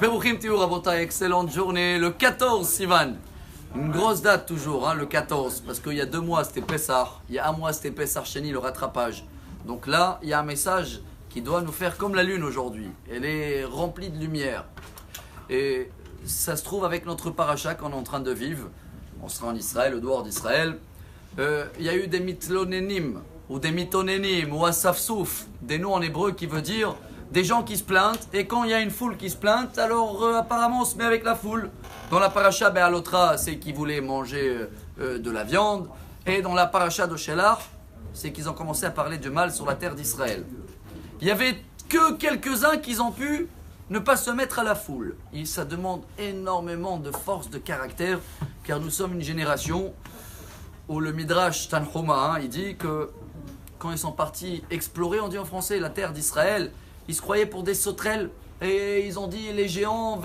Beruchim Tiou Rabotai, excellente journée. Le 14 Sivan. Une grosse date toujours, hein, le 14. Parce qu'il y a 2 mois c'était Pessah. Il y a 1 mois c'était Pessah Sheni, le rattrapage. Donc là, il y a un message qui doit nous faire comme la lune aujourd'hui. Elle est remplie de lumière. Et ça se trouve avec notre paracha qu'on est en train de vivre. On sera en Israël, au dehors d'Israël. Il y a eu des mitlonénim, ou des mitonénim, ou asafsouf, des noms en hébreu qui veut dire des gens qui se plaignent. Et quand il y a une foule qui se plaint, alors apparemment on se met avec la foule. Dans la paracha Be'alotra, c'est qu'ils voulaient manger de la viande. Et dans la paracha d'Oshelach, c'est qu'ils ont commencé à parler du mal sur la terre d'Israël. Il y avait que quelques-uns qui ont pu ne pas se mettre à la foule. Et ça demande énormément de force de caractère, car nous sommes une génération où le Midrash Tanhuma, il dit que quand ils sont partis explorer, on dit en français, la terre d'Israël, ils se croyaient pour des sauterelles. Et ils ont dit, les géants,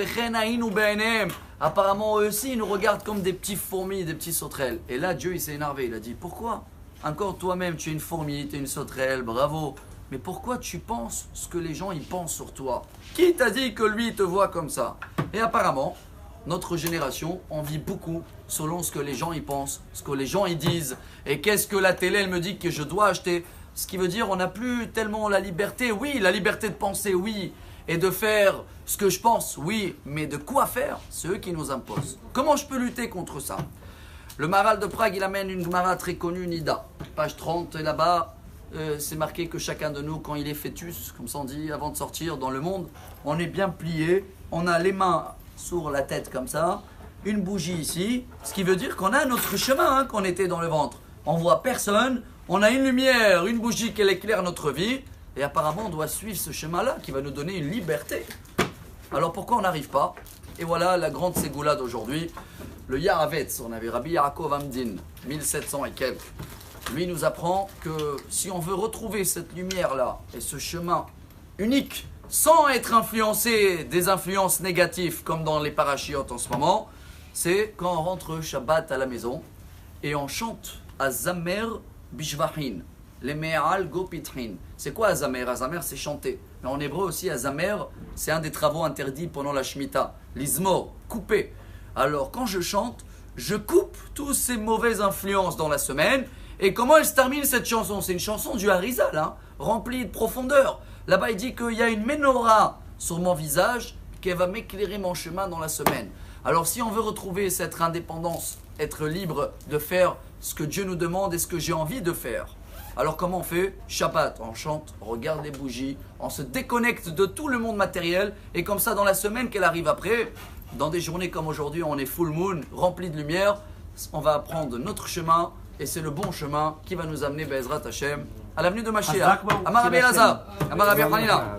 apparemment eux aussi, ils nous regardent comme des petits fourmis, des petits sauterelles. Et là, Dieu, il s'est énervé. Il a dit, pourquoi? Encore toi-même, tu es une fourmi, tu es une sauterelle, bravo. Mais pourquoi tu penses ce que les gens ils pensent sur toi? Qui t'a dit que lui, il te voit comme ça? Et apparemment, notre génération, on vit beaucoup selon ce que les gens ils pensent, ce que les gens ils disent. Et qu'est-ce que la télé, elle me dit que je dois acheter? Ce qui veut dire, on n'a plus tellement la liberté. Oui, la liberté de penser, oui. Et de faire ce que je pense, oui. Mais de quoi faire? C'est eux qui nous imposent. Comment je peux lutter contre ça? Le Maharal de Prague, il amène une Gemara très connue, Nida. Page 30, et là-bas, c'est marqué que chacun de nous, quand il est fœtus, comme ça on dit, avant de sortir dans le monde, on est bien plié, on a les mains sur la tête comme ça, une bougie ici, ce qui veut dire qu'on a notre chemin, hein, qu'on était dans le ventre. On voit personne, on a une lumière, une bougie qui éclaire notre vie, et apparemment on doit suivre ce chemin-là qui va nous donner une liberté. Alors pourquoi on n'arrive pas? Et voilà la grande ségoula d'aujourd'hui. Le Yaravetz, on avait Rabbi Yaakov Amdin, 1700 et quelques. Lui nous apprend que si on veut retrouver cette lumière-là et ce chemin unique, sans être influencé des influences négatives comme dans les parachiotes en ce moment, c'est quand on rentre Shabbat à la maison et on chante Azamer Bishvahin, les Me'al Gopitrin. C'est quoi Azamer? Azamer, c'est chanter. Mais en hébreu aussi, Azamer, c'est un des travaux interdits pendant la Shemitah. L'Izmor, couper. Alors quand je chante, je coupe toutes ces mauvaises influences dans la semaine. Et comment elle se termine cette chanson? C'est une chanson du Harizal, hein, remplie de profondeur. Là-bas, il dit qu'il y a une menorah sur mon visage qui va m'éclairer mon chemin dans la semaine. Alors si on veut retrouver cette indépendance, être libre de faire ce que Dieu nous demande et ce que j'ai envie de faire, alors comment on fait? Shabbat, on chante, on regarde les bougies, on se déconnecte de tout le monde matériel. Et comme ça, dans la semaine qu'elle arrive après, dans des journées comme aujourd'hui, on est full moon, rempli de lumière, on va prendre notre chemin. Et c'est le bon chemin qui va nous amener, Be'ezrat Hashem, à l'avenue de Mashiach. Amar Rabbi Elazar, Amar Rabbi Hanina.